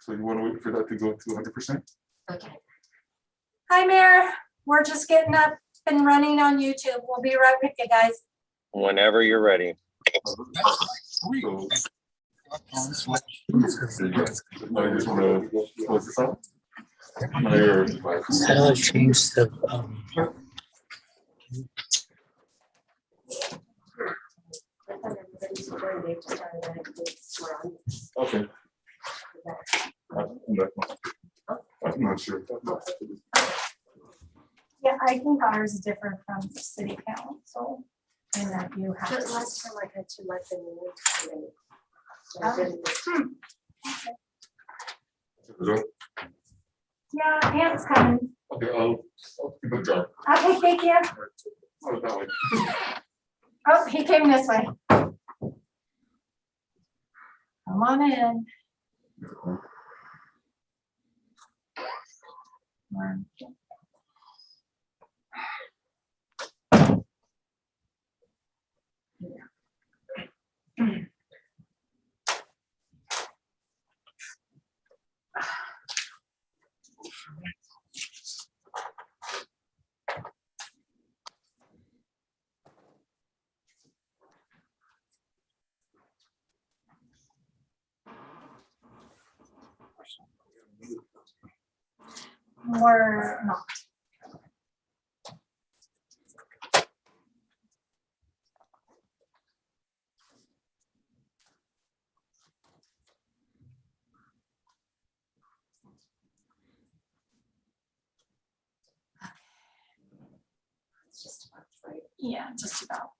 So you want to wait for that to go to 100%? Okay. Hi, Mayor. We're just getting up and running on YouTube. We'll be right with you guys. Whenever you're ready. So you guys, I just want to close this out. How do I change the, Okay. I'm not sure. Yeah, I think ours is different from the city council. And that you have. But last time I had to let them know. So Oh. I didn't- Yeah, Ant's coming. Okay, I'll keep it dry. Okay, thank you. Oh, that way. Oh, he came this way. Come on in. We're not. It's just about right. Yeah, just about.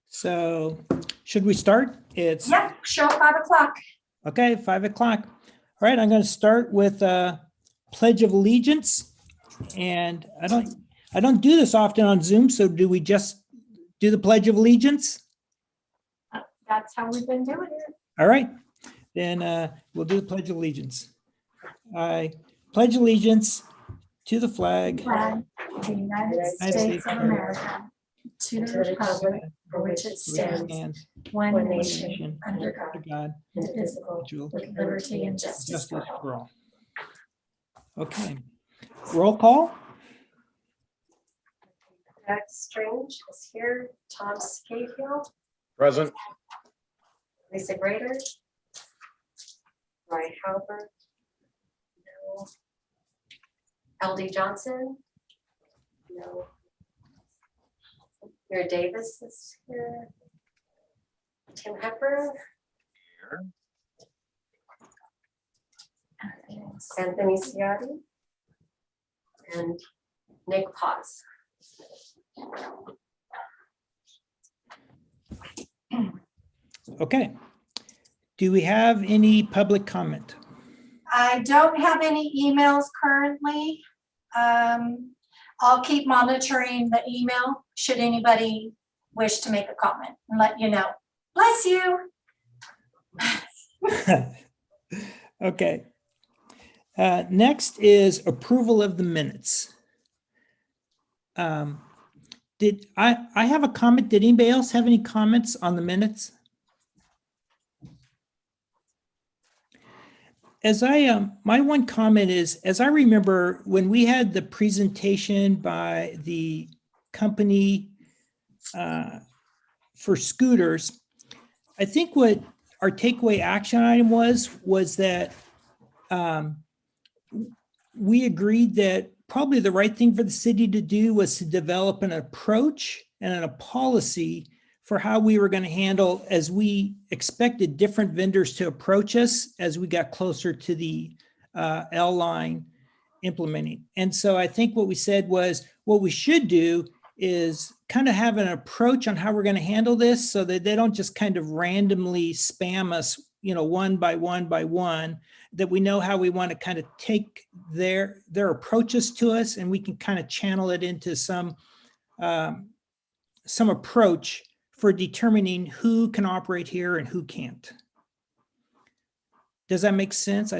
So should we start? It's Yeah, show 5 o'clock. okay, 5 o'clock. All right, I'm going to start with Pledge of Allegiance. And I don't do this often on Zoom, so do we just do the Pledge of Allegiance? That's how we've been doing it. All right, then we'll do the Pledge of Allegiance. I pledge allegiance to the flag Flag of the United States of America, to the republic for which it which stands, stands one one nation, nation, under under God, God, indivisible, individual, with liberty and justice justice for all. for all. Okay, roll call. Max Strange is here. Tom Scahill, Present. Lisa Grader. Roy Halbert. No. LD Johnson. No. Mayor Davis is here. Tim Hepburn. Anthony Ciotti. And Nick Paz. Okay. Do we have any public comment? I don't have any emails currently. I'll keep monitoring the email should anybody wish to make a comment and let you know. Bless you. Okay. Next is approval of the minutes. Did I have a comment? Did anybody else have any comments on the minutes? As my one comment is, as I remember when we had the presentation by the company for scooters, I think what our takeaway action item was that we agreed that probably the right thing for the city to do was to develop an approach and a policy for how we were going to handle, as we expected different vendors to approach us as we got closer to the L line implementing. And so I think what we said was what we should do is kind of have an approach on how we're going to handle this so that they don't just kind of randomly spam us, one by one by one, that we know how we want to kind of take their approaches to us and we can kind of channel it into some approach for determining who can operate here and who can't. Does that make sense?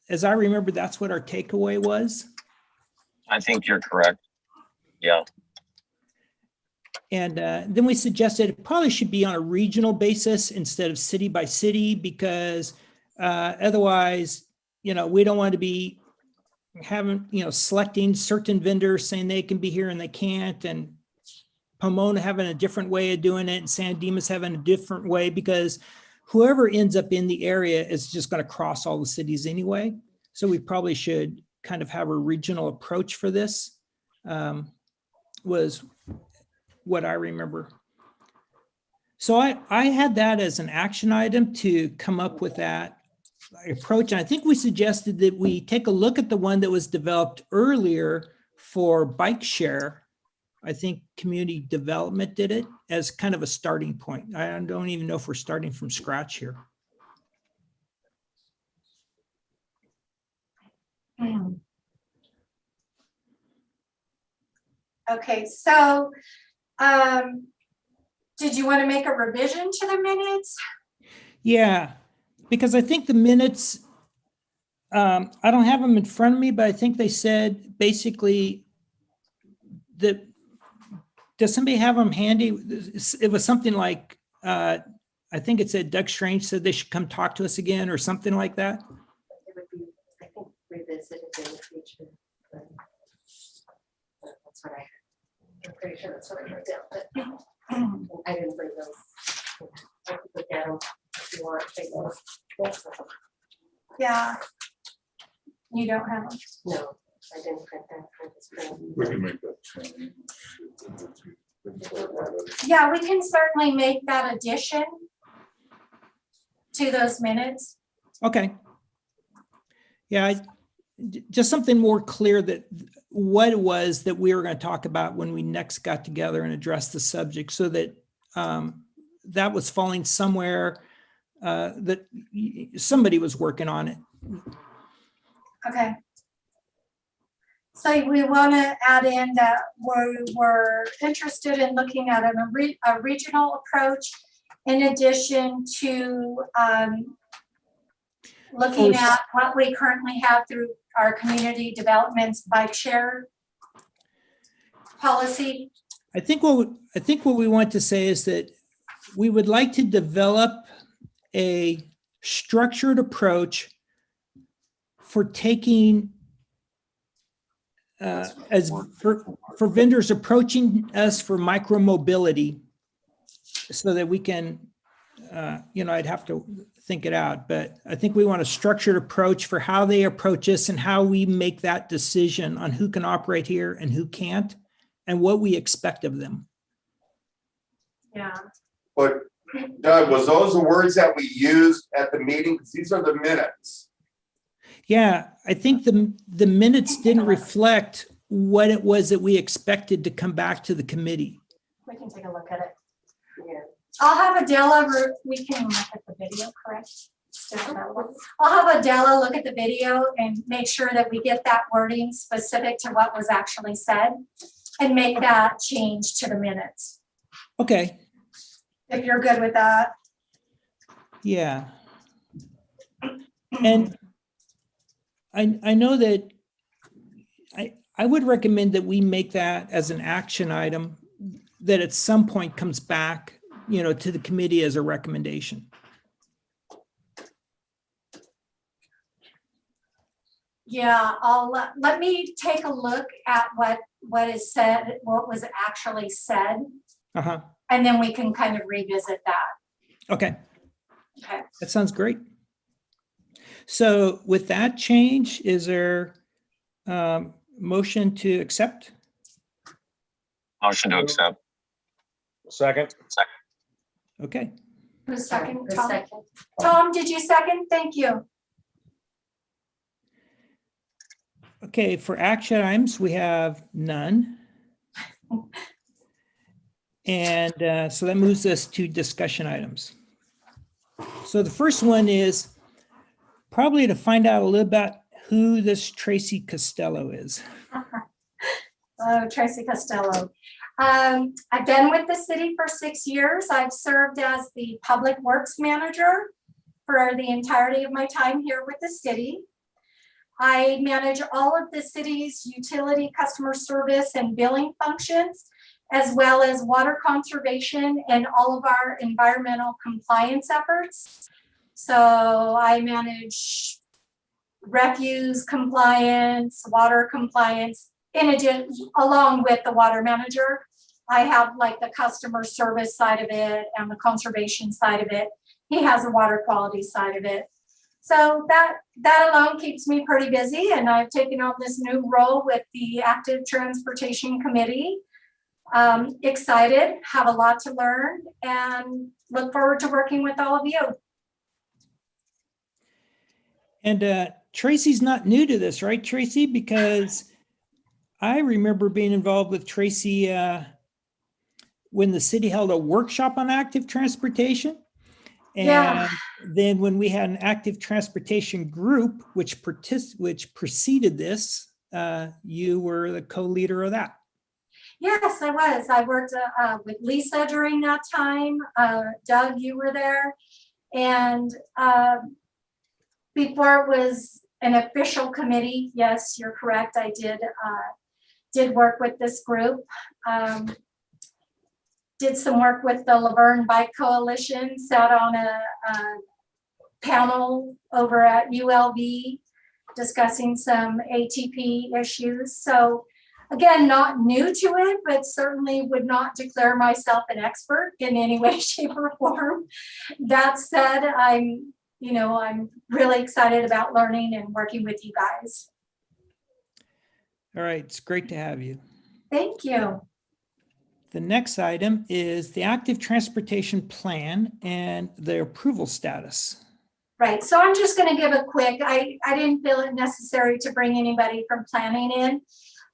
As I remember, that's what our takeaway was. I think you're correct. Yeah. And then we suggested it probably should be on a regional basis instead of city by city, because Otherwise, we don't want to be having, selecting certain vendors saying they can be here and they can't, and Pomona having a different way of doing it and San Dimas having a different way, because whoever ends up in the area is just going to cross all the cities anyway. So we probably should kind of have a regional approach for this, was what I remember. So I had that as an action item to come up with that approach. And I think we suggested that we take a look at the one that was developed earlier for bike share. I think community development did it as kind of a starting point. I don't even know if we're starting from scratch here. Okay, so did you want to make a revision to the minutes? Yeah, because I think the minutes, I don't have them in front of me, but I think they said basically that, does somebody have them handy? It was something like, I think it said Doug Strange said they should come talk to us again or something like that. It would be, I think, revisited in the future. But that's what I'm pretty sure that's what I wrote down, but I didn't bring those. I can put down if you want to take those. Yeah. You don't have them? No, I didn't print that. I just printed- We can make that change. Yeah, we can certainly make that addition to those minutes. Okay. Yeah, just something more clear that what it was that we were going to talk about when we next got together and addressed the subject, so that that was falling somewhere, that somebody was working on it. Okay. So we want to add in that we're interested in looking at a regional approach in addition to looking at what we currently have through our community development's bike share policy. I think what we want to say is that we would like to develop a structured approach for taking for vendors approaching us for micro mobility, so that we can, I'd have to think it out, but I think we want a structured approach for how they approach us and how we make that decision on who can operate here and who can't, and what we expect of them. Yeah. But Doug, was those the words that we used at the meeting? Because these are the minutes. Yeah, I think the minutes didn't reflect what it was that we expected to come back to the committee. We can take a look at it. Yeah. I'll have Adela, we can look at the video, correct? I'll have Adela look at the video and make sure that we get that wording specific to what was actually said and make that change to the minutes. Okay, If you're good with that. yeah. And I know that I would recommend that we make that as an action item that at some point comes back, to the committee as a recommendation. Yeah, let me take a look at what is said, what was actually said, Uh-huh. and then we can kind of revisit that. Okay, Okay. that sounds great. So with that change, is there motion to accept? Motion to accept. Second. Okay, Who's second? The Tom? second. Tom, did you second? Thank you. okay, for action items, we have none. And so that moves us to discussion items. So the first one is probably to find out a little about who this Tracy Costello is. Oh, Tracy Costello. I've been with the city for 6 years. I've served as the Public Works Manager for the entirety of my time here with the city. I manage all of the city's utility, customer service, and billing functions, as well as water conservation and all of our environmental compliance efforts. So I manage refuse compliance, water compliance, in addition, along with the water manager. I have like the customer service side of it and the conservation side of it. He has the water quality side of it. So that alone keeps me pretty busy, and I've taken on this new role with the Active Transportation Committee. Excited, have a lot to learn, and look forward to working with all of you. And Tracy's not new to this, right, Tracy? Because I remember being involved with Tracy when the city held a workshop on active transportation. Yeah. And then when we had an active transportation group, which preceded this, you were the co-leader of that. Yes, I was. I worked with Lisa during that time. Doug, you were there. And before it was an official committee, yes, you're correct. I did work with this group. Did some work with the Laverne Bike Coalition, sat on a panel over at ULV discussing some ATP issues. So again, not new to it, but certainly would not declare myself an expert in any way, shape, or form. That said, I'm really excited about learning and working with you guys. All right, it's great to have you. Thank you. The next item is the active transportation plan and the approval status. Right, so I'm just gonna give a quick, I didn't feel it necessary to bring anybody from planning in.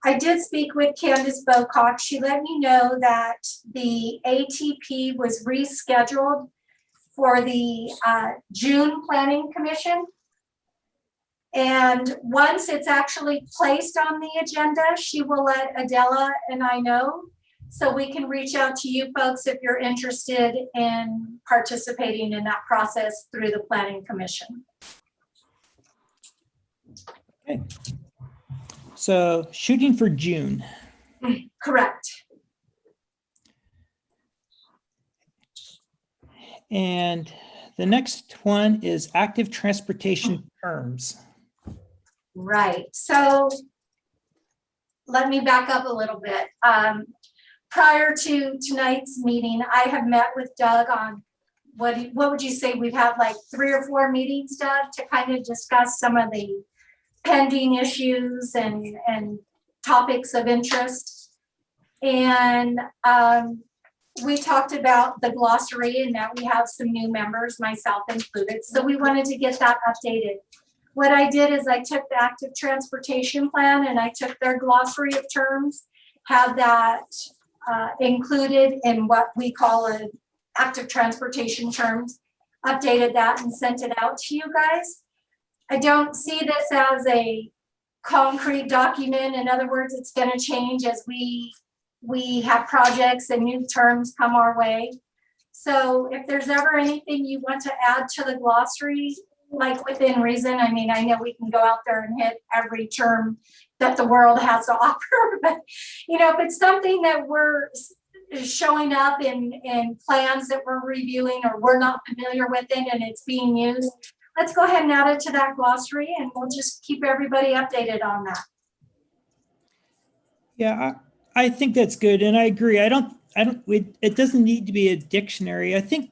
I did speak with Candace Bocock. She let me know that the ATP was rescheduled for the June Planning Commission. And once it's actually placed on the agenda, she will let Adela and I know, so we can reach out to you folks if you're interested in participating in that process through the Planning Commission. Okay. So shooting for June. Correct. And the next one is active transportation terms. Right, so let me back up a little bit. Prior to tonight's meeting, I have met with Doug on what would you say, we've had like 3 or 4 meetings, Doug, to kind of discuss some of the pending issues and topics of interest. And we talked about the glossary and that we have some new members, myself included. So we wanted to get that updated. What I did is I took the active transportation plan and I took their glossary of terms, have that included in what we call an active transportation terms, updated that and sent it out to you guys. I don't see this as a concrete document. In other words, it's going to change as we have projects and new terms come our way. So if there's ever anything you want to add to the glossary, like within reason, I mean, I know we can go out there and hit every term that the world has to offer, but if it's something that we're showing up in plans that we're reviewing or we're not familiar with it and it's being used, let's go ahead and add it to that glossary and we'll just keep everybody updated on that. Yeah, I think that's good. And I agree. It doesn't need to be a dictionary. I think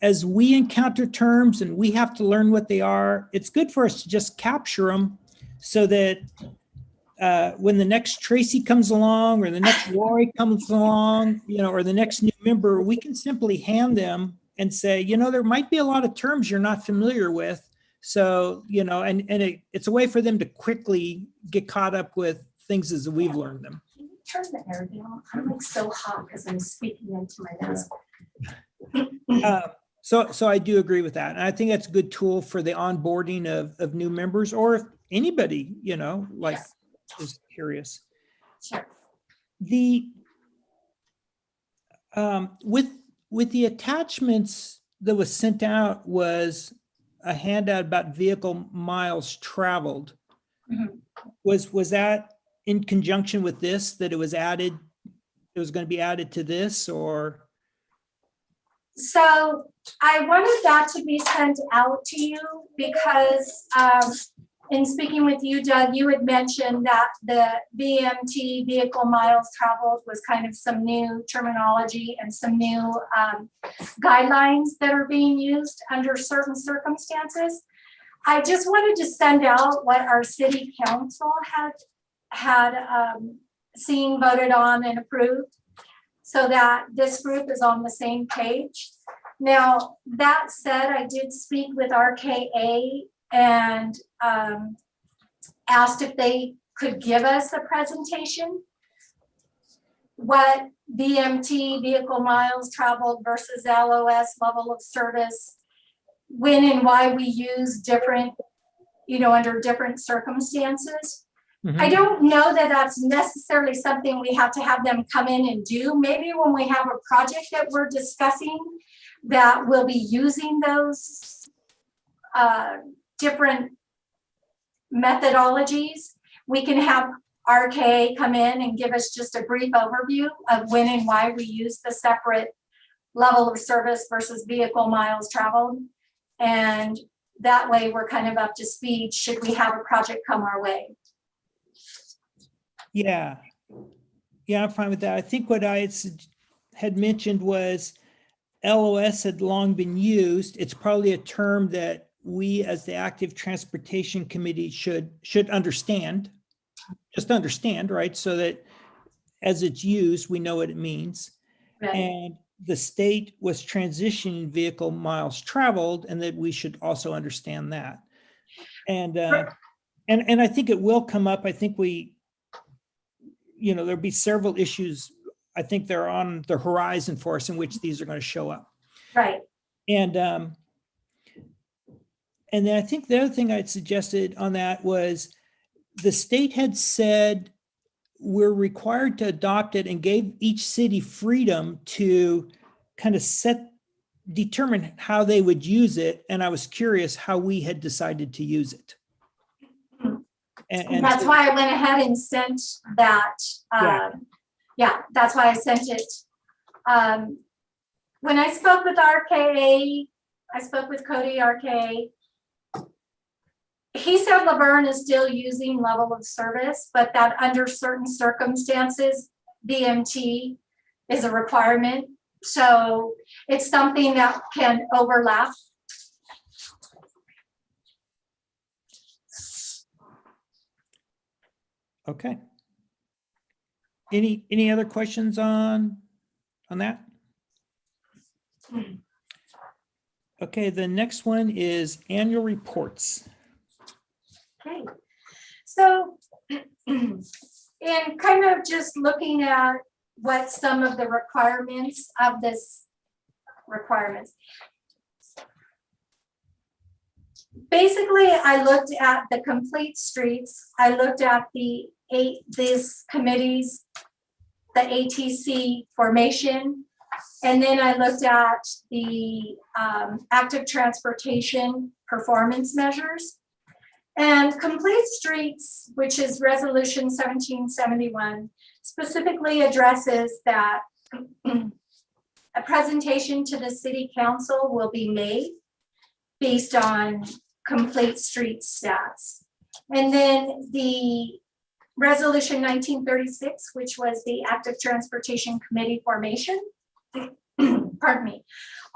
as we encounter terms and we have to learn what they are, it's good for us to just capture them so that when the next Tracy comes along or the next Lori comes along, or the next new member, we can simply hand them and say, there might be a lot of terms you're not familiar with. So, it's a way for them to quickly get caught up with things as we've learned them. Can you turn the air down? I'm like so hot because I'm speaking into my desk. So I do agree with that. And I think that's a good tool for the onboarding of new members, or if anybody, is curious. Sure. The with the attachments that was sent out was a handout about vehicle miles traveled. Mhm. Was that in conjunction with this, that it was going to be added to this, or? So I wanted that to be sent out to you because in speaking with you, Doug, you had mentioned that the VMT, vehicle miles traveled, was kind of some new terminology and some new guidelines that are being used under certain circumstances. I just wanted to send out what our city council had seen, voted on, and approved, so that this group is on the same page. Now, that said, I did speak with RKA and asked if they could give us a presentation, what VMT, vehicle miles traveled, versus LOS, level of service, when and why we use different, under different circumstances. I don't know that that's necessarily something we have to have them come in and do. Maybe when we have a project that we're discussing that will be using those different methodologies, we can have RKA come in and give us just a brief overview of when and why we use the separate level of service versus vehicle miles traveled. And that way we're kind of up to speed should we have a project come our way. Yeah. Yeah, I'm fine with that. I think what I had mentioned was LOS had long been used. It's probably a term that we as the Active Transportation Committee should understand, just understand, right? So that as it's used, we know what it means. Right. And the state was transitioning vehicle miles traveled, and that we should also understand that. And I think it will come up. I think there'll be several issues. I think they're on the horizon for us in which these are going to show up. Right. And then I think the other thing I'd suggested on that was the state had said we're required to adopt it and gave each city freedom to kind of determine how they would use it. And I was curious how we had decided to use it. And that's why I went ahead and sent that. That's why I sent it. When I spoke with RKA, I spoke with Cody RKA. He said Laverne is still using level of service, but that under certain circumstances, VMT is a requirement. So it's something that can overlap. Okay. Any other questions on that? Okay, the next one is annual reports. Okay. So in kind of just looking at what some of the requirements of this basically, I looked at the complete streets. I looked at these committees, the ATC formation, and then I looked at the active transportation performance measures. And complete streets, which is resolution 1771, specifically addresses that a presentation to the city council will be made based on complete street stats. And then the resolution 1936, which was the active transportation committee formation, pardon me,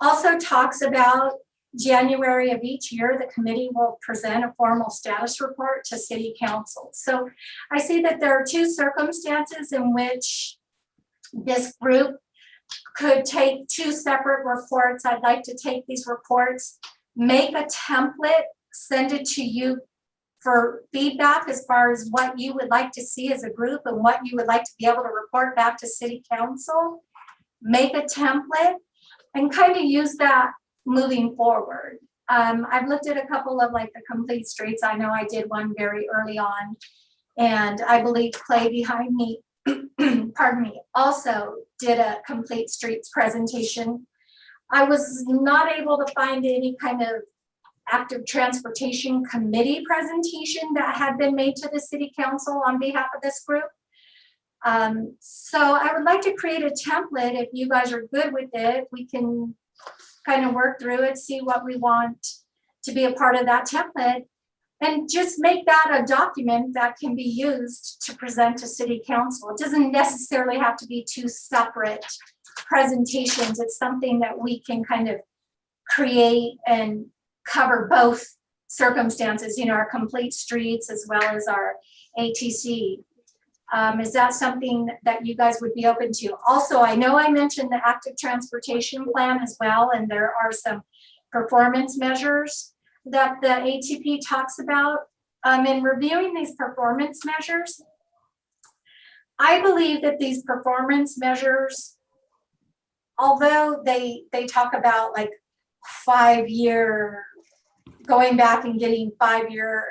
also talks about January of each year, the committee will present a formal status report to city council. So I see that there are two circumstances in which this group could take two separate reports. I'd like to take these reports, make a template, send it to you for feedback as far as what you would like to see as a group and what you would like to be able to report back to city council, make a template, and kind of use that moving forward. I've looked at a couple of like the complete streets. I know I did one very early on, and I believe Clay behind me, pardon me, also did a complete streets presentation. I was not able to find any kind of active transportation committee presentation that had been made to the city council on behalf of this group. So I would like to create a template. If you guys are good with it, we can kind of work through it, see what we want to be a part of that template. And just make that a document that can be used to present to city council. It doesn't necessarily have to be two separate presentations. It's something that we can kind of create and cover both circumstances, our complete streets as well as our ATC. Is that something that you guys would be open to? Also, I know I mentioned the active transportation plan as well, and there are some performance measures that the ATP talks about. In reviewing these performance measures, I believe that these performance measures, although they talk about like 5-year, going back and getting 5-year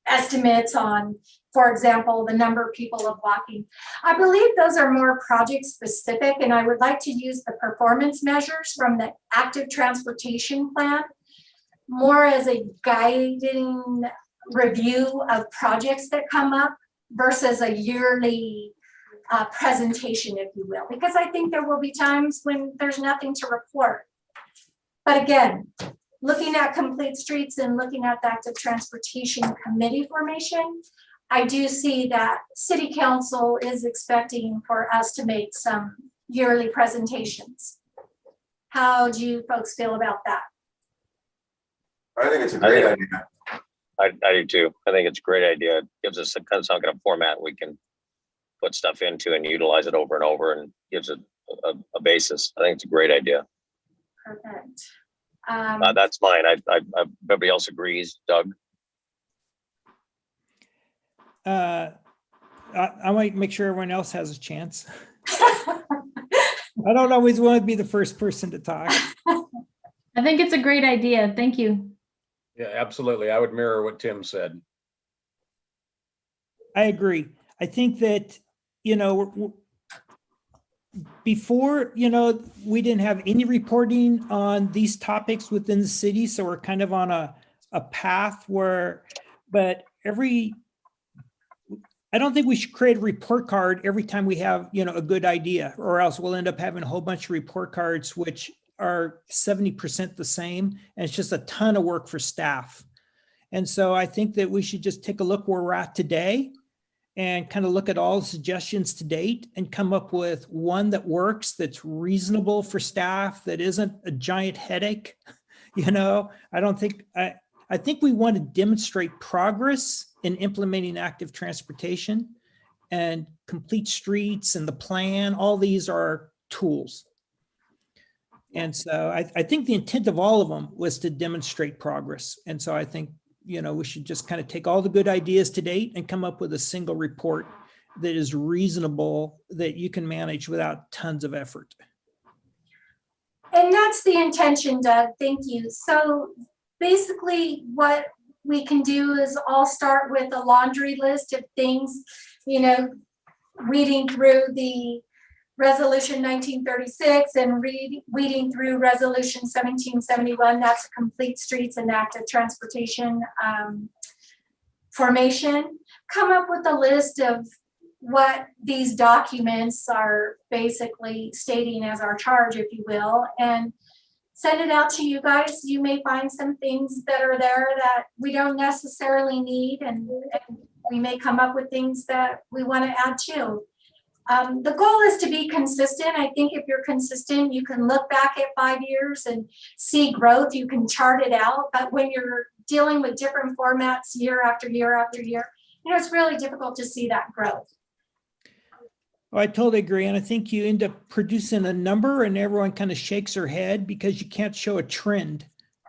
estimates on, for example, the number of people of walking, I believe those are more project specific, and I would like to use the performance measures from the active transportation plan more as a guiding review of projects that come up versus a yearly presentation, if you will, because I think there will be times when there's nothing to report. But again, looking at complete streets and looking at the active transportation committee formation, I do see that city council is expecting for us to make some yearly presentations. How do you folks feel about that? I think it's a great idea. I do too. I think it's a great idea. It gives us some kind of format we can put stuff into and utilize it over and over, and gives it a basis. I think it's a great idea. Perfect. That's mine. Everybody else agrees, Doug? I might make sure everyone else has a chance. I don't always want to be the first person to talk. I think it's a great idea. Thank you. Yeah, absolutely. I would mirror what Tim said. I agree. I think that, before, we didn't have any reporting on these topics within the city. So we're kind of on a path where, I don't think we should create a report card every time we have, a good idea, or else we'll end up having a whole bunch of report cards, which are 70% the same. And it's just a ton of work for staff. And so I think that we should just take a look where we're at today and kind of look at all the suggestions to date and come up with one that works, that's reasonable for staff, that isn't a giant headache. I think we want to demonstrate progress in implementing active transportation, and complete streets and the plan. All these are tools. And so I think the intent of all of them was to demonstrate progress. And so I think, we should just kind of take all the good ideas to date and come up with a single report that is reasonable, that you can manage without tons of effort. And that's the intention, Doug. Thank you. So basically what we can do is all start with a laundry list of things, reading through the Resolution 1936 and weeding through Resolution 1771. That's a complete streets and active transportation formation. Come up with a list of what these documents are basically stating as our charge, if you will, and send it out to you guys. You may find some things that are there that we don't necessarily need, and we may come up with things that we want to add to. The goal is to be consistent. I think if you're consistent, you can look back at 5 years and see growth. You can chart it out. But when you're dealing with different formats year after year after year, it's really difficult to see that growth. Oh, I totally agree. And I think you end up producing a number and everyone kind of shakes their head because you can't show a trend,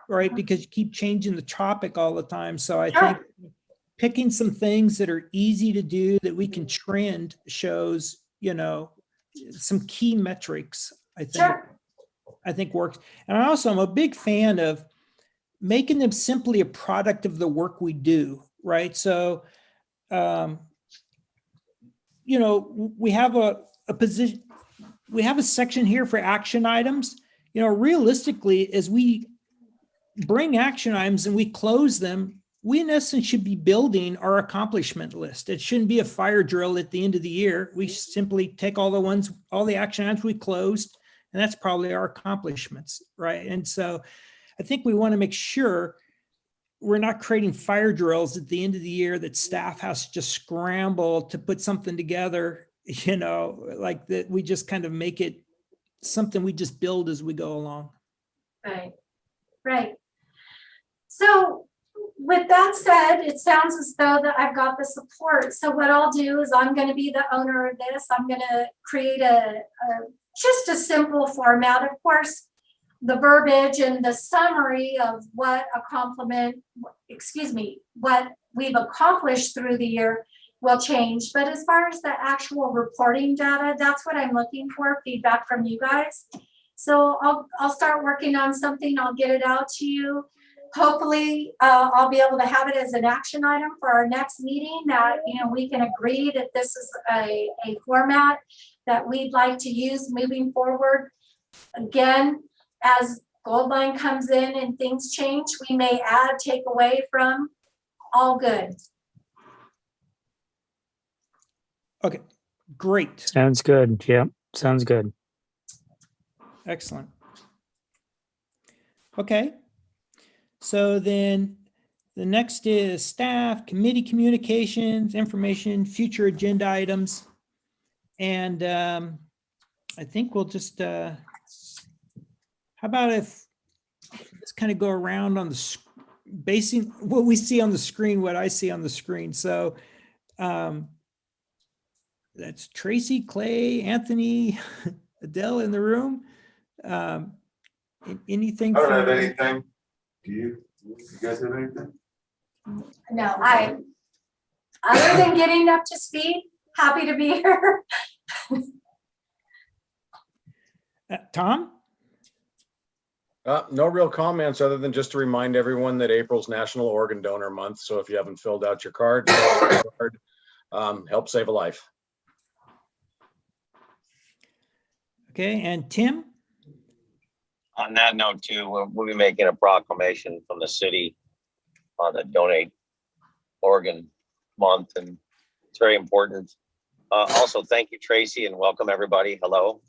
right? Because you keep changing the topic all the time. So I think picking some things that are easy to do that we can trend shows, some key metrics, I think works. And I also am a big fan of making them simply a product of the work we do, right? So, we have a position, we have a section here for action items. Realistically, as we bring action items and we close them, we in essence should be building our accomplishment list. It shouldn't be a fire drill at the end of the year. We simply take all the action items we closed And that's probably our accomplishments, right? And so I think we want to make sure we're not creating fire drills at the end of the year that staff has to just scramble to put something together, like that we just kind of make it something we just build as we go along. Right, right. So with that said, it sounds as though that I've got the support. So what I'll do is I'm going to be the owner of this. I'm going to create just a simple format. Of course, the verbiage and the summary of what we've accomplished through the year will change. But as far as the actual reporting data, that's what I'm looking for, feedback from you guys. So I'll start working on something. I'll get it out to you. Hopefully, I'll be able to have it as an action item for our next meeting that, we can agree that this is a format that we'd like to use moving forward. Again, as Goldline comes in and things change, we may add, take away from, all good. Okay, great. Sounds good. Yeah, sounds good. Excellent. Okay. So then the next is staff, committee communications, information, future agenda items. And I think we'll just, how about if let's kind of go around on the basing what we see on the screen, what I see on the screen. So that's Tracy, Clay, Anthony, Adele in the room. Anything? I don't have anything. Do you? You guys have anything? No, other than getting up to speed, happy to be here. Tom? No real comments other than just to remind everyone that April's National Organ Donor Month. So if you haven't filled out your card, help save a life. Okay, and Tim? On that note too, we'll be making a proclamation from the city on the Donate Organ Month, and it's very important. Also, thank you, Tracy, and welcome everybody. Hello.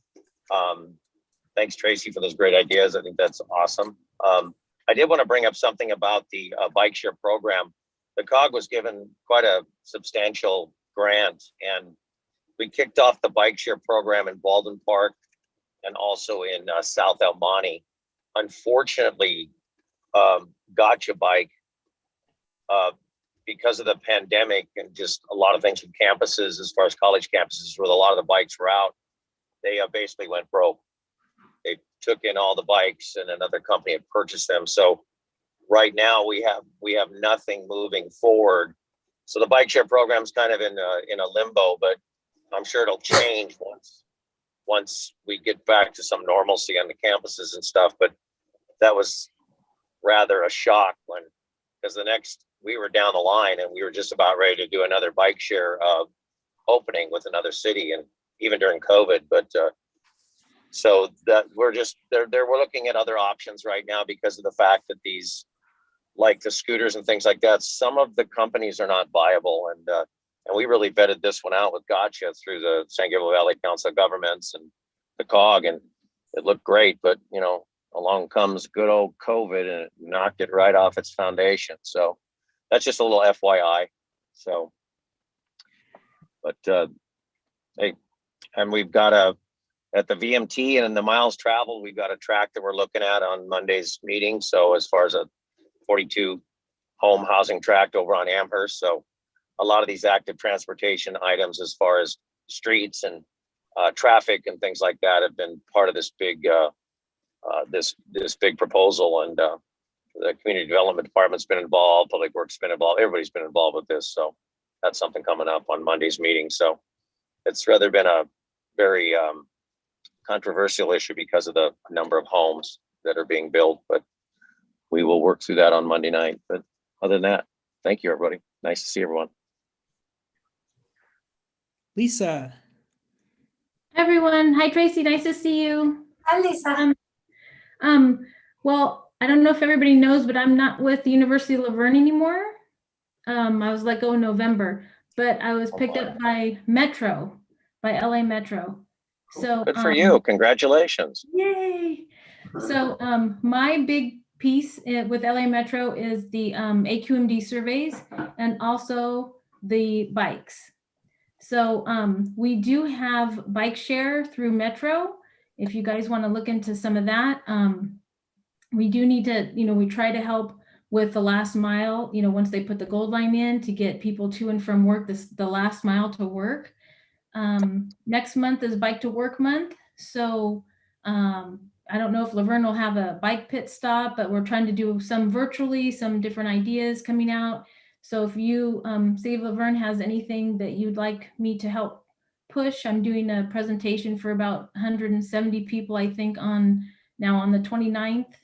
Thanks, Tracy, for those great ideas. I think that's awesome. I did want to bring up something about the bike share program. The COG was given quite a substantial grant, and we kicked off the bike share program in Baldwin Park and also in South El Monte. Unfortunately, Gotcha Bike, because of the pandemic and just a lot of things with campuses, as far as college campuses, where a lot of the bikes were out, they basically went broke. They took in all the bikes and another company had purchased them. So right now we have nothing moving forward. So the bike share program is kind of in a limbo, but I'm sure it'll change once we get back to some normalcy on the campuses and stuff. But that was rather a shock because we were down the line and we were just about ready to do another bike share opening with another city, and even during COVID. But so that we're looking at other options right now because of the fact that these, like the scooters and things like that, some of the companies are not viable. And we really vetted this one out with Gotcha through the San Gabriel Valley Council of Governments and the COG, and it looked great. But, along comes good old COVID and it knocked it right off its foundation. So that's just a little FYI. So, but hey, and we've got at the VMT and in the miles traveled, we've got a track that we're looking at on Monday's meeting. So as far as a 42 home housing tract over on Amherst. So a lot of these active transportation items as far as streets and traffic and things like that have been part of this big this big proposal. And the community development department's been involved, public works been involved, everybody's been involved with this. So that's something coming up on Monday's meeting. So it's rather been a very controversial issue because of the number of homes that are being built, but we will work through that on Monday night. But other than that, thank you, everybody. Nice to see everyone. Lisa. Everyone, hi Tracy, nice to see you. Hi, Lisa. Well, I don't know if everybody knows, but I'm not with the University of Laverne anymore. I was let go in November, but I was picked up by LA Metro. So Good for you. Congratulations. Yay. So my big piece with LA Metro is the AQMD surveys and also the bikes. So we do have bike share through Metro. If you guys want to look into some of that, we do need to, we try to help with the last mile, once they put the gold line in to get people to and from work, the last mile to work. Next month is Bike to Work month. So I don't know if Laverne will have a bike pit stop, but we're trying to do some virtually, some different ideas coming out. So if you, say Laverne has anything that you'd like me to help push, I'm doing a presentation for about 170 people, I think on the 29th,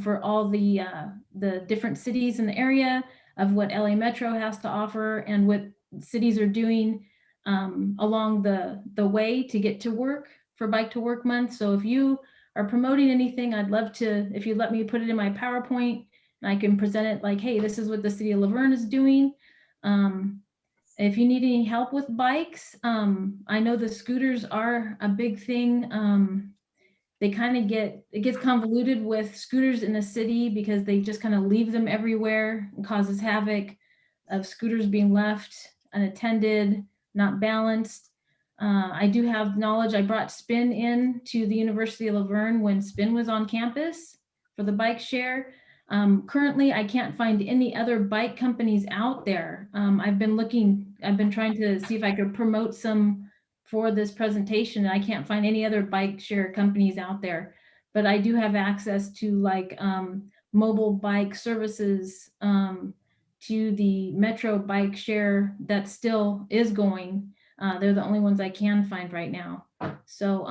for all the different cities in the area of what LA Metro has to offer and what cities are doing along the way to get to work for Bike to Work month. So if you are promoting anything, I'd love to, if you let me put it in my PowerPoint and I can present it like, hey, this is what the city of Laverne is doing. If you need any help with bikes, I know the scooters are a big thing. They kind of it gets convoluted with scooters in the city because they just kind of leave them everywhere and causes havoc of scooters being left unattended, not balanced. I do have knowledge. I brought Spin in to the University of Laverne when Spin was on campus for the bike share. Currently, I can't find any other bike companies out there. I've been trying to see if I could promote some for this presentation. I can't find any other bike share companies out there, but I do have access to like mobile bike services, to the Metro bike share that still is going. They're the only ones I can find right now. So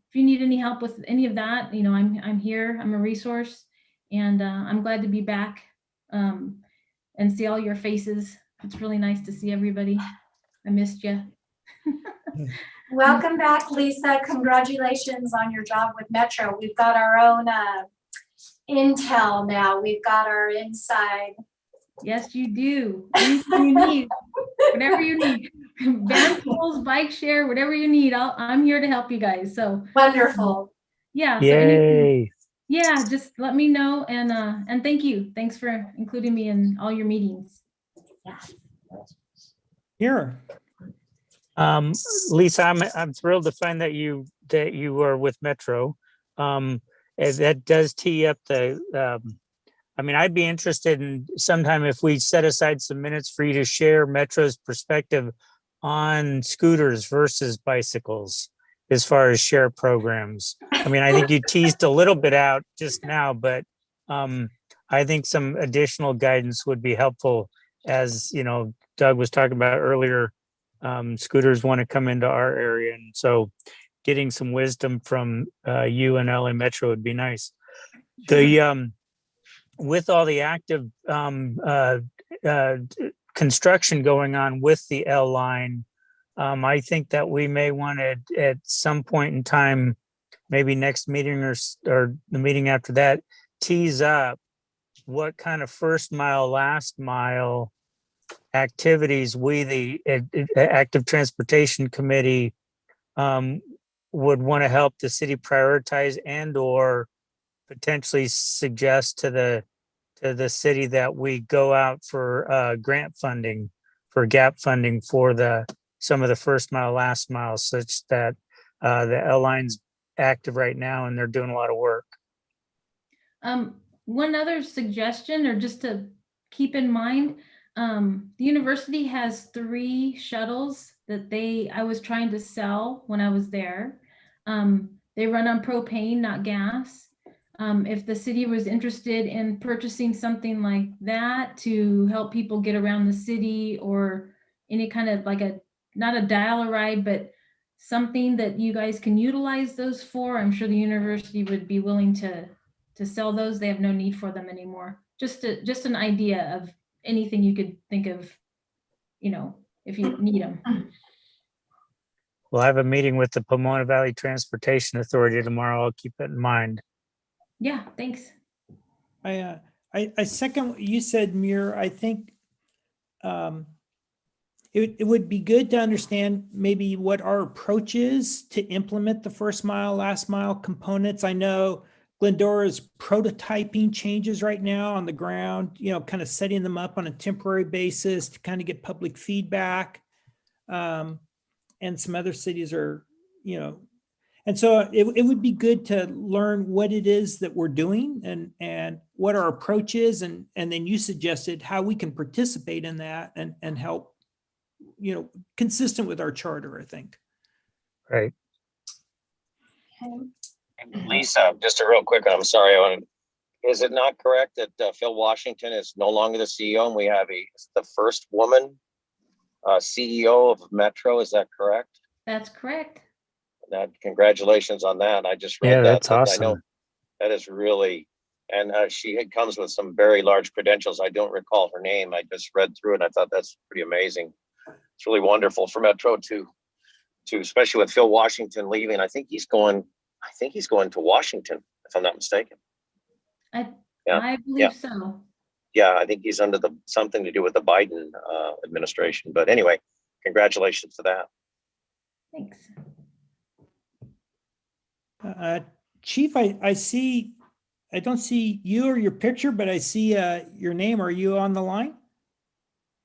if you need any help with any of that, I'm here, I'm a resource, and I'm glad to be back and see all your faces. It's really nice to see everybody. I missed you. Welcome back, Lisa. Congratulations on your job with Metro. We've got our own intel now. We've got our inside. Yes, you do. Anything you need, whatever you need, van tools, bike share, whatever you need. I'm here to help you guys. So Wonderful. yeah. So anything, Yay. yeah, just let me know. And thank you. Thanks for including me in all your meetings. Here. Lisa, I'm thrilled to find that you are with Metro. And that does tee up the, I'd be interested in sometime if we set aside some minutes for you to share Metro's perspective on scooters versus bicycles as far as share programs. I think you teased a little bit out just now, but I think some additional guidance would be helpful. As Doug was talking about earlier, scooters want to come into our area, and so getting some wisdom from you and LA Metro would be nice. The with all the active construction going on with the L line, I think that we may want to at some point in time, maybe next meeting or the meeting after that, tease up what kind of first mile, last mile activities we, the Active Transportation Committee, would want to help the city prioritize and or potentially suggest to the city that we go out for grant funding, for gap funding for some of the first mile, last mile, such that the L line's active right now and they're doing a lot of work. One other suggestion, or just to keep in mind, the university has 3 shuttles that I was trying to sell when I was there. They run on propane, not gas. If the city was interested in purchasing something like that to help people get around the city, or any kind of like not a dial-a-ride, but something that you guys can utilize those for, I'm sure the university would be willing to sell those. They have no need for them anymore. Just an idea of anything you could think of, if you need them. We'll have a meeting with the Pomona Valley Transportation Authority tomorrow. I'll keep it in mind. Yeah, thanks. I second what you said, Muir. I think it would be good to understand maybe what our approach is to implement the first mile, last mile components. I know Glendora is prototyping changes right now on the ground, kind of setting them up on a temporary basis to kind of get public feedback. And some other cities are, and so it would be good to learn what it is that we're doing and what our approach is. And then you suggested how we can participate in that and help, consistent with our charter, I think. Right. Okay. Lisa, just a real quick one. I'm sorry. Is it not correct that Phil Washington is no longer the CEO and we have the first woman CEO of Metro? Is that correct? That's correct. Congratulations on that. I just read Yeah, that. that's I awesome. know that is really, and comes with some very large credentials. I don't recall her name. I just read through it and I thought that's pretty amazing. It's really wonderful for Metro to especially with Phil Washington leaving. I think he's going to Washington, if I'm not mistaken. Yeah, I believe so. Yeah, I think he's under something to do with the Biden administration. But anyway, congratulations to that. Thanks. Chief, I don't see you or your picture, but I see your name. Are you on the line?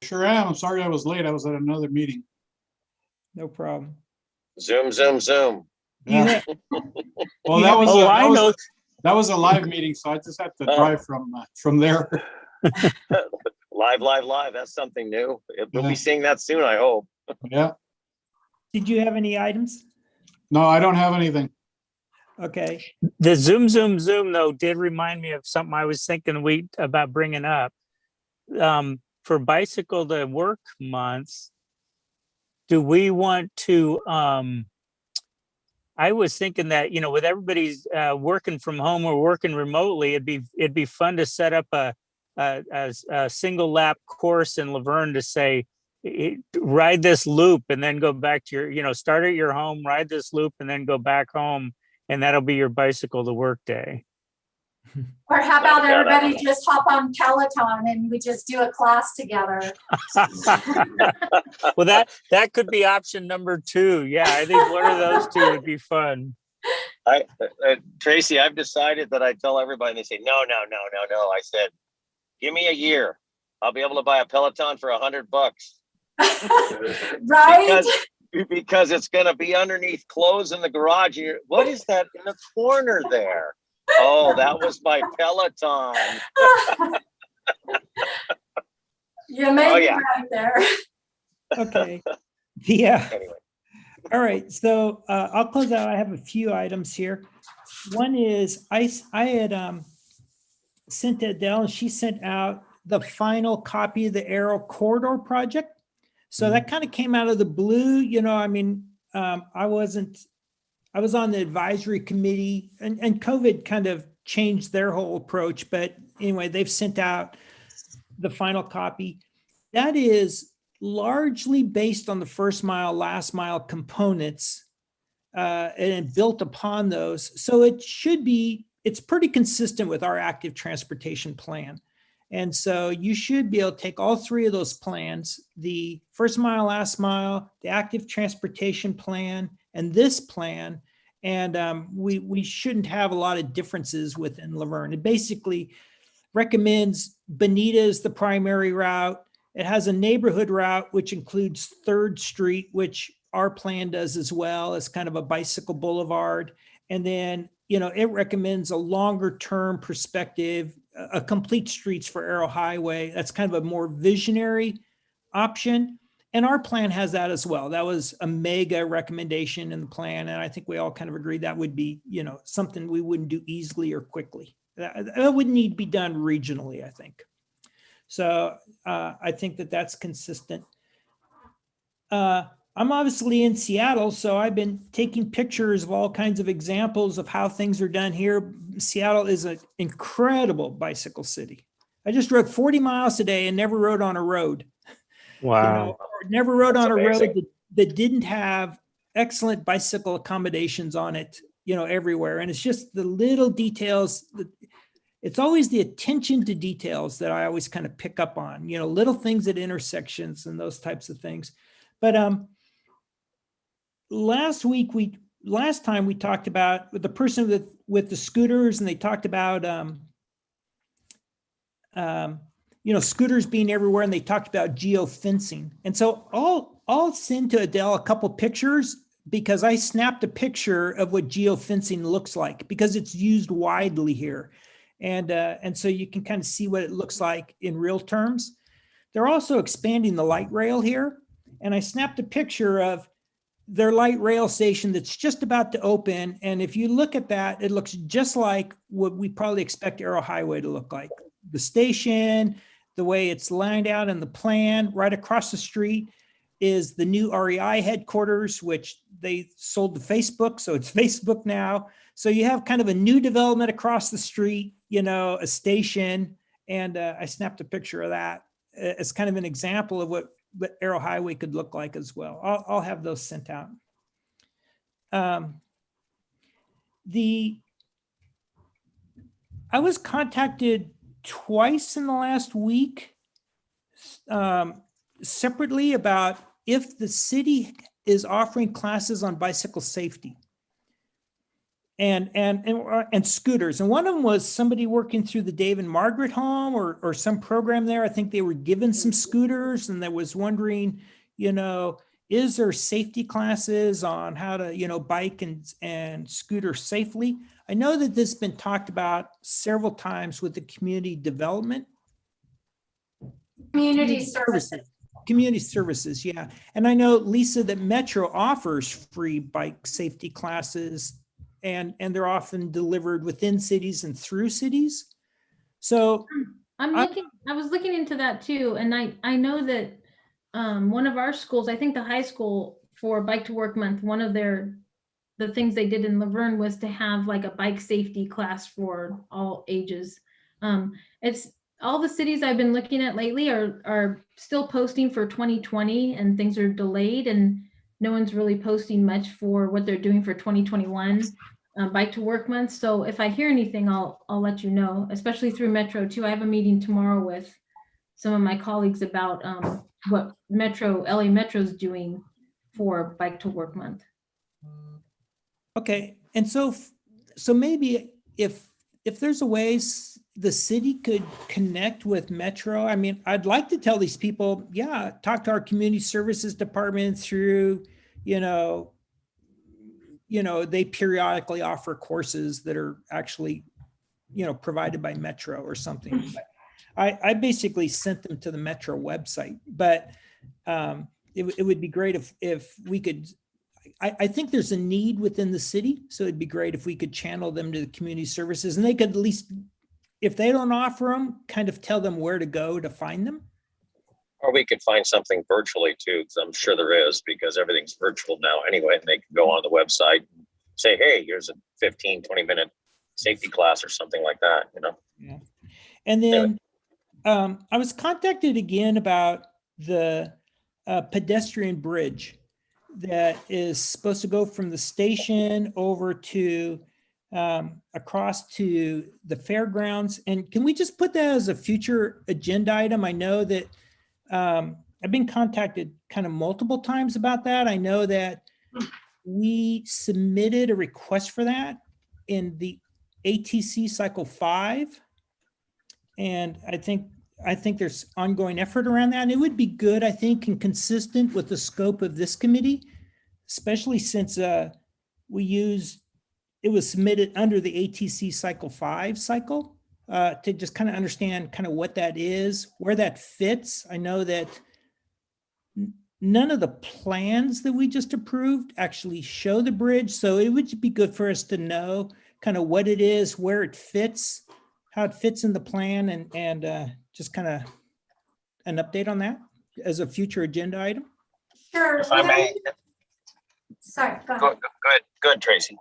Sure am. I'm sorry I was late. I was at another meeting. No problem. Zoom, zoom, zoom. Yeah. Well, that was a live meeting, so I just had to drive from there. Live. That's something new. We'll Yeah. be seeing that soon, I hope. Yeah. Did you have any items? No, I don't have anything. Okay. The Zoom though did remind me of something I was thinking about bringing up. For Bicycle to Work months, do we want to, I was thinking that, with everybody's working from home or working remotely, it'd be fun to set up a single lap course in Laverne to say, ride this loop and then go back to your, start at your home, ride this loop and then go back home. And that'll be your Bicycle to Work day. Or how about everybody just hop on Peloton and we just do a class together? Well, that could be option number 2. Yeah, I think one of those two would be fun. Tracy, I've decided that I tell everybody, and they say, no. I said, give me a year. I'll be able to buy a Peloton for $100. Right? Because it's going to be underneath clothes in the garage. What is that in the corner there? Oh, that was my Peloton. You made it right there. Okay. Yeah. Anyway. All right. So I'll close out. I have a few items here. One is I had sent to Adele and she sent out the final copy of the Arrow Corridor project. So that kind of came out of the blue, I was on the advisory committee and COVID kind of changed their whole approach. But anyway, they've sent out the final copy. That is largely based on the first mile, last mile components and built upon those. So it's pretty consistent with our active transportation plan. And so you should be able to take all 3 of those plans, the first mile, last mile, the active transportation plan, and this plan. And we shouldn't have a lot of differences within Laverne. It basically recommends Bonita as the primary route. It has a neighborhood route, which includes 3rd Street, which our plan does as well as kind of a bicycle boulevard. And then, it recommends a longer term perspective, a complete streets for Arrow Highway. That's kind of a more visionary option. And our plan has that as well. That was a mega recommendation in the plan. And I think we all kind of agreed that would be, something we wouldn't do easily or quickly. That would need to be done regionally, I think. So I think that's consistent. I'm obviously in Seattle, so I've been taking pictures of all kinds of examples of how things are done here. Seattle is an incredible bicycle city. I just rode 40 miles today and never rode on a road. Wow. Never rode on a amazing. road that didn't have excellent bicycle accommodations on it, everywhere. And it's just the little details that, it's always the attention to details that I always kind of pick up on, you know, little things at intersections and those types of things. But last time we talked about with the person with the scooters, and they talked about you know, scooters being everywhere, and they talked about geofencing. And so I'll send to Adele a couple pictures, because I snapped a picture of what geofencing looks like, because it's used widely here. And so you can kind of see what it looks like in real terms. They're also expanding the light rail here. And I snapped a picture of their light rail station that's just about to open. And if you look at that, it looks just like what we probably expect Arrow Highway to look like. The station, the way it's lined out in the plan. Right across the street is the new REI headquarters, which they sold to Facebook. So it's Facebook now. So you have kind of a new development across the street, you know, a station. And I snapped a picture of that as kind of an example of what Arrow Highway could look like as well. I'll have those sent out. I was contacted twice in the last week separately about if the city is offering classes on bicycle safety and scooters. And one of them was somebody working through the Dave and Margaret home or some program there. I think they were given some scooters, and they was wondering, you know, is there safety classes on how to, you know, bike and scooter safely? I know that this has been talked about several times with the community development. Community services. Community services, yeah. And I know, Lisa, that Metro offers free bike safety classes, and they're often delivered within cities and through cities. So I was looking into that too. And I know that one of our schools, I think the high school, for Bike to Work Month, one of the things they did in Laverne was to have like a bike safety class for all ages. It's all the cities I've been looking at lately are still posting for 2020, and things are delayed, and no one's really posting much for what they're doing for 2021 Bike to Work Month. So if I hear anything, I'll let you know, especially through Metro too. I have a meeting tomorrow with some of my colleagues about what LA Metro's doing for Bike to Work Month. okay, and so maybe if there's a ways the city could connect with Metro. I mean, I'd like to tell these people, yeah, talk to our community services department through, you know, they periodically offer courses that are actually, you know, provided by Metro or something. But I basically sent them to the Metro website, but it would be great if we could. I think there's a need within the city, so it'd be great if we could channel them to the community services, and they could at least, if they don't offer them, kind of tell them where to go to find them. Or we could find something virtually too, because I'm sure there is, because everything's virtual now anyway, and they can go on the website and say, hey, here's a 15, 20-minute safety class or something like that, you know? Yeah. And then I was contacted again about the pedestrian bridge that is supposed to go from the station over to across to the fairgrounds. And can we just put that as a future agenda item? I know that I've been contacted kind of multiple times about that. I know that we submitted a request for that in the ATC Cycle 5. And I think there's ongoing effort around that. And it would be good, I think, and consistent with the scope of this committee, especially since it was submitted under the ATC Cycle 5 cycle, to just kind of understand kind of what that is, where that fits. I know that none of the plans that we just approved actually show the bridge. So it would be good for us to know kind of what it is, where it fits, how it fits in the plan, and just kind of an update on that as a future agenda item. Sure. If I may. Sorry, go ahead. Go ahead, Tracy.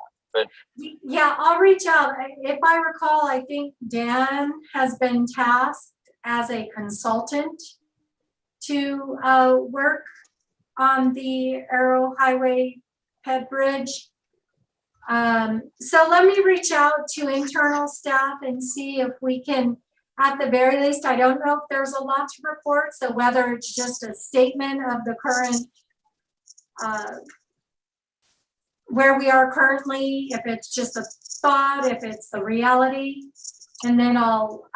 Yeah, I'll reach out. If I recall, I think Dan has been tasked as a consultant to work on the Arrow Highway Ped Bridge. So let me reach out to internal staff and see if we can, at the very least, I don't know if there's a lot to report, so whether it's just a statement of the current, where we are currently, if it's just a thought, if it's the reality, and then I'll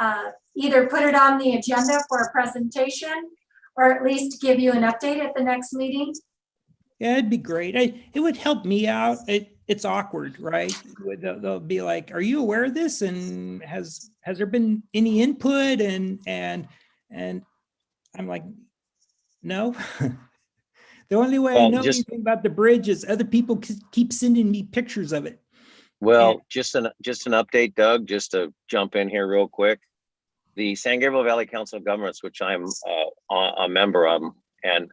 either put it on the agenda for a presentation or at least give you an update at the next meeting. Yeah, it'd be great. It would help me out. It's awkward, right? They'll be like, "Are you aware of this? And has there been any input?" And I'm like, "No." The only way I Well, know just- anything about the bridge is other people keep sending me pictures of it. Well, just an update, Doug, just to jump in here real quick. The San Gabriel Valley Council of Governments, which I'm a member of, and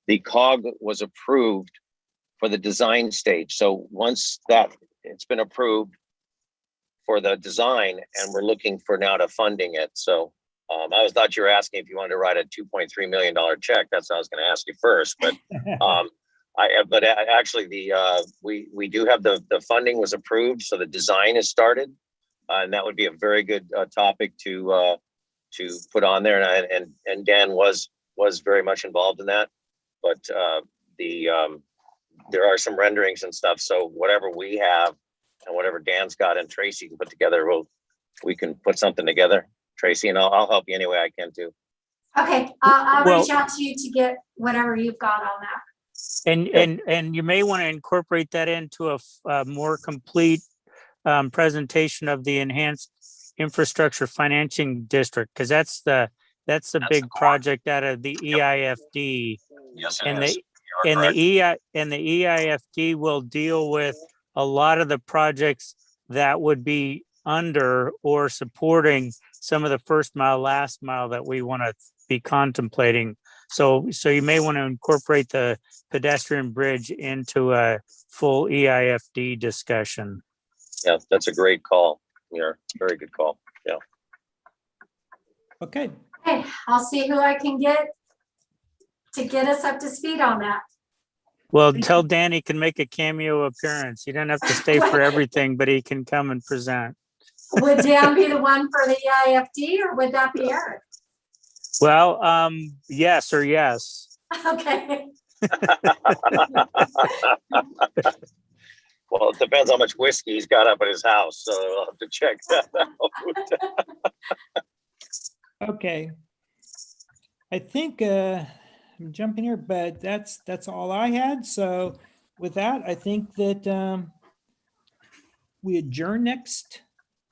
the COG was approved for the design stage. So once it's been approved for the design, and we're looking for now to funding it. So I thought you were asking if you wanted to write a $2.3 million check. That's what I was going to ask you first, but actually we do have the funding was approved, so the design is started, and that would be a very good topic to put on there. And Dan was very much involved in that, but there are some renderings and stuff. So whatever we have and whatever Dan's got and Tracy can put together, we can put something together, Tracy, and I'll help you any way I can too. Okay, I'll Well- reach out to you to get whatever you've got on that. And you may want to incorporate that into a more complete presentation of the enhanced infrastructure financing district, because that's the big project out of the EIFD. Yes, And it is. the EIFD will deal with a lot of the projects that would be under or supporting some of the first mile, last mile that we want to be contemplating. So you may want to incorporate the pedestrian bridge into a full EIFD discussion. Yeah, that's a great call. Yeah, very good call. Yeah. Okay. Okay, I'll see who I can get to get us up to speed on that. Well, tell Dan he can make a cameo appearance. You don't have to stay for everything, but he can come and present. Would Dan be the one for the EIFD or would that be Eric? Well, yes or yes. Okay. Well, it depends how much whiskey he's got up at his house, so I'll have to check that out. Okay. I think I'm jumping here, but that's all I had. So with that, I think that we adjourn next.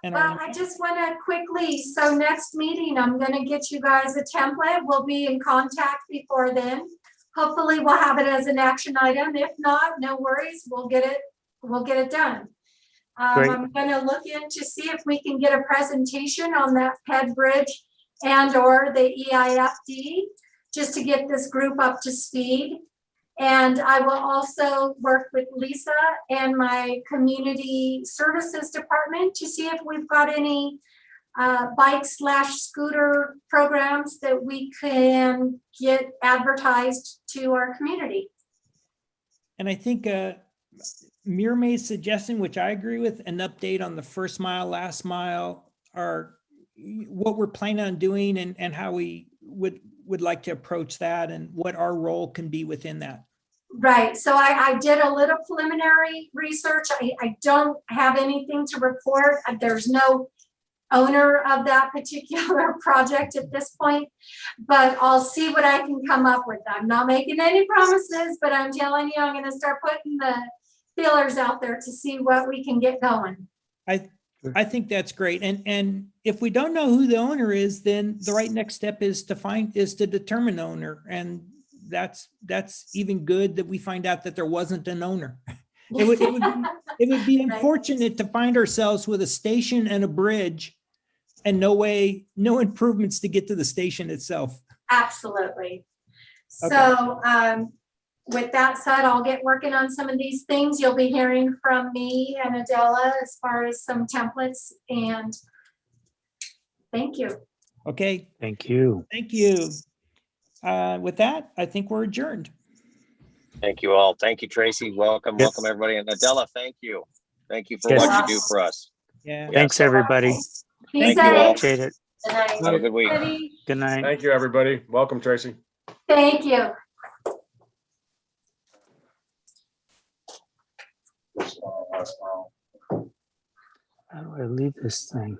And Well, I just want to quickly, so next meeting, I'm going to get you guys a template. We'll be in contact before then. Hopefully we'll have it as an action item. If not, no worries. We'll get it done. Great. I'm going to look in to see if we can get a presentation on that PED bridge and or the EIFD, just to get this group up to speed. And I will also work with Lisa and my community services department to see if we've got any bike/scooter programs that we can get advertised to our community. And I think Mirmay's suggestion, which I agree with, an update on the first mile, last mile, are what we're planning on doing and how we would like to approach that and what our role can be within that. Right. So I did a little preliminary research. I don't have anything to report. There's no owner of that particular project at this point, but I'll see what I can come up with. I'm not making any promises, but I'm telling you, I'm going to start putting the feelers out there to see what we can get going. I think that's great. And if we don't know who the owner is, then the right next step is to determine the owner. And that's even good that we find out that there wasn't an owner. It would be unfortunate to find ourselves with a station and a bridge and no improvements to get to the station itself. Absolutely. Okay. So with that said, I'll get working on some of these things. You'll be hearing from me and Adela as far as some templates, and thank you. Okay. Thank you. Thank you. With that, I think we're adjourned. Thank you all. Thank you, Tracy. Welcome, Yes. welcome everybody. And Adela, thank you. Thank you for Yes. what you do for us. Yeah. Thanks, everybody. Be Thank you all. safe. Appreciate it. Good night. Have a good week. Ready? Good night. Thank you, everybody. Welcome, Tracy. Thank you. How do I leave this thing?